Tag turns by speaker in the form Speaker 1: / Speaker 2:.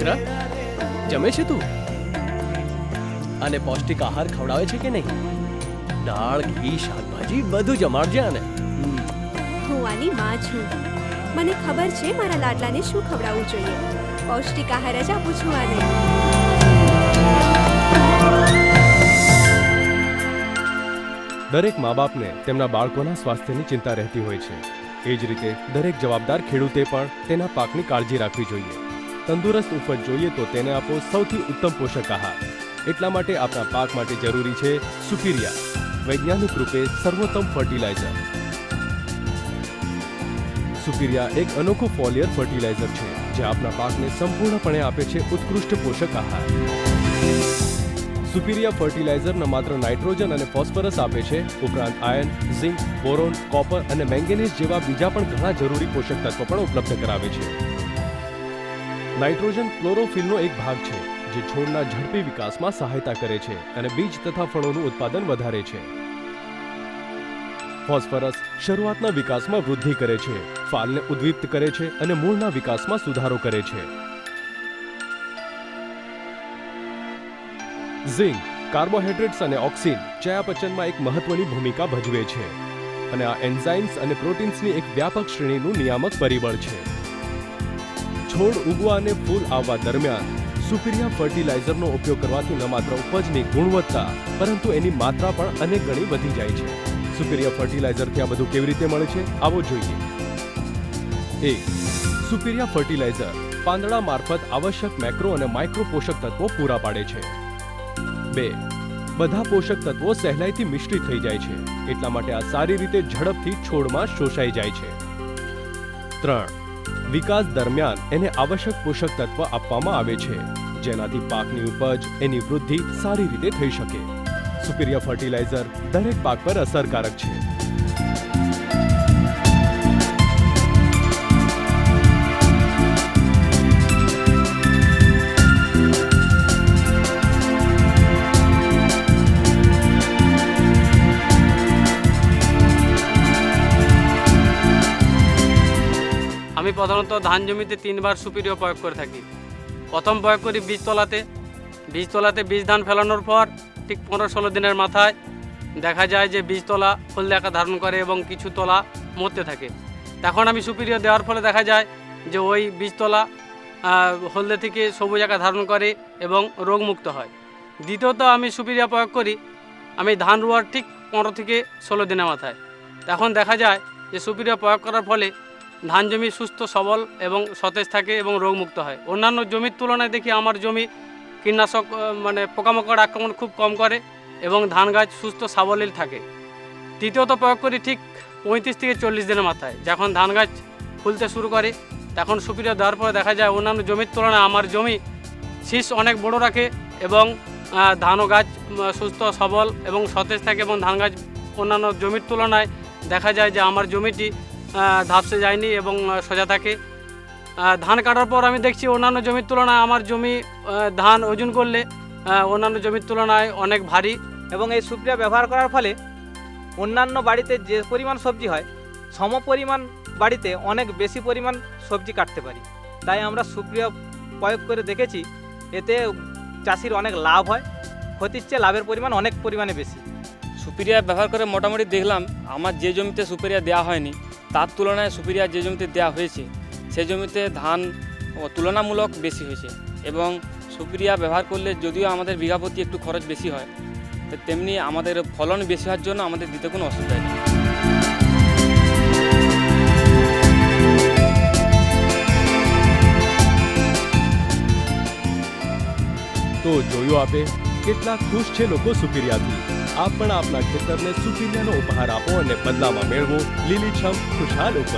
Speaker 1: દીકરા, જમે છે તું? અને પૌષ્ટિક આહાર ખવડાવે છે કે નહીં? દાળ, ઘી, શાકભાજી બધું જમાડજે આને.
Speaker 2: હું આની માં છું. મને ખબર છે મારા લાડલાને શું ખવડાવવું જોઈએ. પૌષ્ટિક આહાર જ આપું છું આને.
Speaker 3: દરેક મા બાપને તેમના બાળકોના સ્વાસ્થ્યની ચિંતા રહેતી હોય છે. એ જ રીતે દરેક જવાબદાર ખેડૂતે પણ તેના પાકની કાળજી રાખવી જોઈએ. તંદુરસ્ત ઉપજ જોઈએ તો તેને આપો સૌથી ઉત્તમ પોષક આહાર. એટલા માટે આપણા પાક માટે જરૂરી છે સુપીરિયા, વૈજ્ઞાનિક રૂપે સર્વોત્તમ ફર્ટિલાઇઝર. સુપીરિયા એક અનોખું ફોલિયર ફર્ટિલાઇઝર છે જે આપણા પાકને સંપૂર્ણપણે આપે છે ઉત્કૃષ્ટ પોષક આહાર. સુપીરિયા ફર્ટિલાઇઝર ન માત્ર નાઇટ્રોજન અને ફોસ્ફરસ આપે છે, ઉપરાંત આયર્ન, ઝિંક, બોરોન, કોપર અને મેંગેનીઝ જેવા બીજા પણ ઘણા જરૂરી પોષક તત્વો પણ ઉપલબ્ધ કરાવે છે. નાઇટ્રોજન ક્લોરોફિલનો એક ભાગ છે જે છોડના ઝડપી વિકાસમાં સહાયતા કરે છે અને બીજ તથા ફળોનું ઉત્પાદન વધારે છે. ફોસ્ફરસ શરૂઆતના વિકાસમાં વૃદ્ધિ કરે છે, ફાલને ઉદ્દીપ્ત કરે છે અને મૂળના વિકાસમાં સુધારો કરે છે. ઝિંક કાર્બોહાઈડ્રેટ્સ અને ઓક્સિન ચયાપચયમાં એક મહત્વની ભૂમિકા ભજવે છે અને આ એન્ઝાઇમ્સ અને પ્રોટીન્સની એક વ્યાપક શ્રેણીનું નિયામક પરિબળ છે. છોડ ઉગવા અને ફૂલ આવવા દરમિયાન સુપીરિયા ફર્ટિલાઇઝરનો ઉપયોગ કરવાથી ન માત્ર ઉપજની ગુણવત્તા પરંતુ એની માત્રા પણ અનેક ગણી વધી જાય છે. સુપીરિયા ફર્ટિલાઇઝરથી આ બધું કેવી રીતે મળે છે આવો જોઈએ. 1. સુપીરિયા ફર્ટિલાઇઝર પાંદડા મારફત આવશ્યક મેક્રો અને માઇક્રો પોષક તત્વો પૂરા પાડે છે. 2. બધા પોષક તત્વો સહેલાઈથી મિશ્રિત થઈ જાય છે, એટલા માટે આ સારી રીતે ઝડપથી છોડમાં શોષાઈ જાય છે. 3. વિકાસ દરમિયાન એને આવશ્યક પોષક તત્વ આપવામાં આવે છે જેનાથી પાકની ઉપજ, એની વૃદ્ધિ સારી રીતે થઈ શકે. સુપીરિયા ફર્ટિલાઇઝર દરેક પાક પર અસરકારક છે.
Speaker 4: আমি প্রধানত ধান জমিতে 3 বার সুপিরিয়া প্রয়োগ করে থাকি। প্রথম প্রয়োগ করি বীজতলাতে। বীজ ধান ফেলানোর পর ঠিক 15-16 দিনের মাথায় দেখা যায় যে বীজতলা হলদে আকার ধারণ করে এবং কিছু তলা মরতে থাকে। তখন আমি সুপিরিয়া দেওয়ার ফলে দেখা যায় যে ওই বীজতলা হলদে থেকে সবুজ আকার ধারণ করে এবং রোগমুক্ত হয়। দ্বিতীয়ত আমি সুপিরিয়া প্রয়োগ করি আমি ধান রোয়ার ঠিক 15 থেকে 16 দিনের মাথায়। তখন দেখা যায় যে সুপিরিয়া প্রয়োগ করার ফলে ধান জমি সুস্থ সবল এবং সতেজ থাকে এবং রোগমুক্ত হয়। অন্যান্য জমির তুলনায় দেখি আমার জমি কীটনাশক মানে পোকামাকড় আক্রমণ খুব কম করে এবং ধান গাছ সুস্থ সাবলীল থাকে। তৃতীয়ত প্রয়োগ করি ঠিক 35 থেকে 40 দিনের মাথায়, যখন ধান গাছ ফুলতে শুরু করে তখন সুপিরিয়া দেওয়ার পরে দেখা যায় অন্যান্য জমির তুলনায় আমার জমি শীষ অনেক বড় রাখে এবং ধান ও গাছ সুস্থ সবল এবং সতেজ থাকে এবং ধান গাছ অন্যান্য জমির তুলনায় দেখা যায় যে আমার জমিটি ধাপসে যায়নি এবং সোজা থাকে। ধান কাটার পর আমি দেখছি অন্যান্য জমির তুলনায় আমার জমি ধান ওজন করলে অন্যান্য জমির তুলনায় অনেক ভারী।
Speaker 5: এবং এই সুপিরিয়া ব্যবহার করার ফলে অন্যান্য বাড়িতে যে পরিমাণ সবজি হয় সম পরিমাণ বাড়িতে অনেক বেশি পরিমাণ সবজি কাটতে পারি। তাই আমরা সুপিরিয়া প্রয়োগ করে দেখেছি এতে চাষির অনেক লাভ হয়, ক্ষতির চেয়ে লাভের পরিমাণ অনেক পরিমাণে বেশি।
Speaker 6: সুপিরিয়া ব্যবহার করে মোটামুটি দেখলাম আমার যে জমিতে সুপিরিয়া দেওয়া হয়নি তার তুলনায় সুপিরিয়া যে জমিতে দেওয়া হয়েছে সেই জমিতে ধান তুলনামূলক বেশি হয়েছে এবং সুপিরিয়া ব্যবহার করলে যদিও আমাদের বিঘা প্রতি একটু খরচ বেশি হয় তেমনি আমাদের ফলন বেশি হওয়ার জন্য আমাদের দিতে কোনো অসুবিধা নেই।
Speaker 3: તો જોયું આપે કેટલા ખુશ છે લોકો સુપીરિયાથી. આપ પણ આપના ખેતરને સુપીરિયાનો ઉપહાર આપો અને બદલામાં મેળવો લીલીછમ ખુશહાલ ઉપજ.